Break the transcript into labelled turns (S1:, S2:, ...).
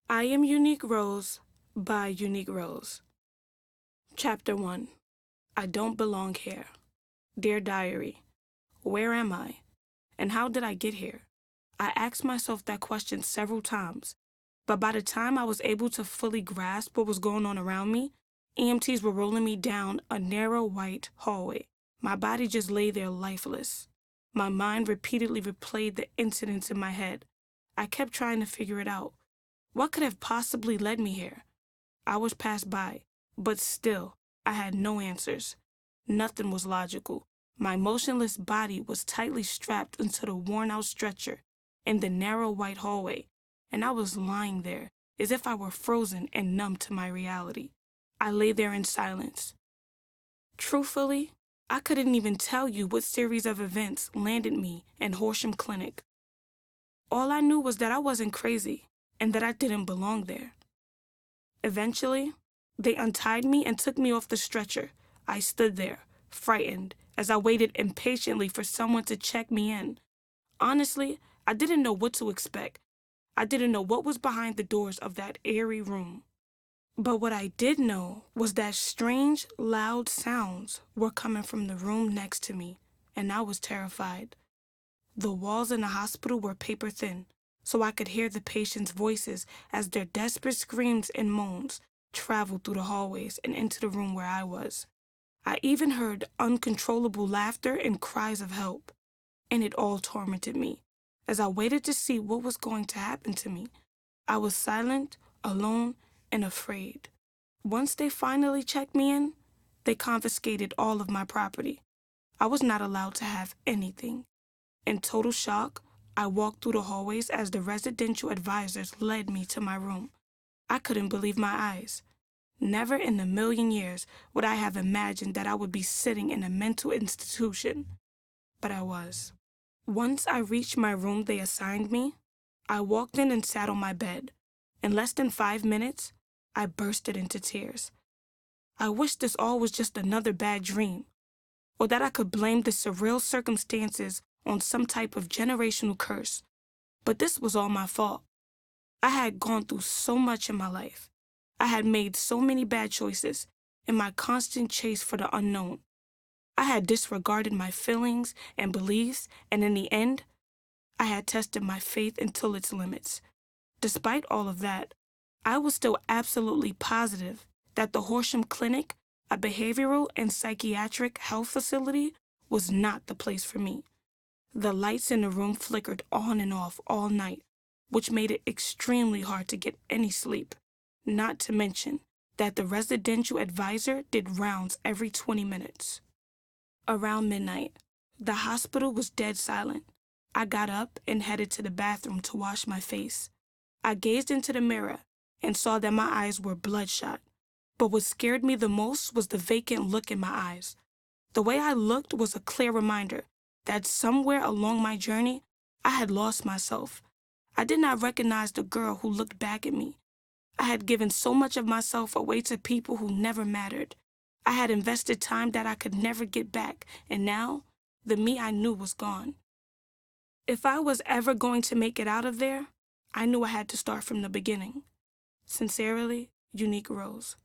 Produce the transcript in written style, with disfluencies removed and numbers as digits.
S1: I Am Unique Rose by Unique Rose. Chapter 1. I Don't Belong Here. Dear Diary, where am I? And how did I get here? I asked myself that question several times, but by the time I was able to fully grasp what was going on around me, EMTs were rolling me down a narrow white hallway. My body just lay there lifeless. My mind repeatedly replayed the incidents in my head. I kept trying to figure it out. What could have possibly led me here? Hours passed by, but still, I had no answers. Nothing was logical. My motionless body was tightly strapped into the worn-out stretcher in the narrow white hallway, and I was lying there as if I were frozen and numb to my reality. I lay there in silence. Truthfully, I couldn't even tell you what series of events landed me in Horsham Clinic. All I knew was that I wasn't crazy and that I didn't belong there. Eventually, they untied me and took me off the stretcher. I stood there, frightened, as I waited impatiently for someone to check me in. Honestly, I didn't know what to expect. I didn't know what was behind the doors of that airy room. But what I did know was that strange, loud sounds were coming from the room next to me, and I was terrified. The walls in the hospital were paper thin, so I could hear the patients' voices as their desperate screams and moans traveled through the hallways and into the room where I was. I even heard uncontrollable laughter and cries of help, and it all tormented me as I waited to see what was going to happen to me. I was silent, alone, and afraid. Once they finally checked me in, they confiscated all of my property. I was not allowed to have anything. In total shock, I walked through the hallways as the residential advisors led me to my room. I couldn't believe my eyes. Never in a million years would I have imagined that I would be sitting in a mental institution. But I was. Once I reached my room they assigned me, I walked in and sat on my bed. In less than 5 minutes, I bursted into tears. I wished this all was just another bad dream, or that I could blame the surreal circumstances on some type of generational curse. But this was all my fault. I had gone through so much in my life. I had made so many bad choices in my constant chase for the unknown. I had disregarded my feelings and beliefs, and in the end, I had tested my faith until its limits. Despite all of that, I was still absolutely positive that the Horsham Clinic, a behavioral and psychiatric health facility, was not the place for me. The lights in the room flickered on and off all night, which made it extremely hard to get any sleep. Not to mention that the residential advisor did rounds every 20 minutes. Around midnight, the hospital was dead silent. I got up and headed to the bathroom to wash my face. I gazed into the mirror and saw that my eyes were bloodshot. But what scared me the most was the vacant look in my eyes. The way I looked was a clear reminder that somewhere along my journey, I had lost myself. I did not recognize the girl who looked back at me. I had given so much of myself away to people who never mattered. I had invested time that I could never get back, and now, the me I knew was gone. If I was ever going to make it out of there, I knew I had to start from the beginning. Sincerely, Unique Rose.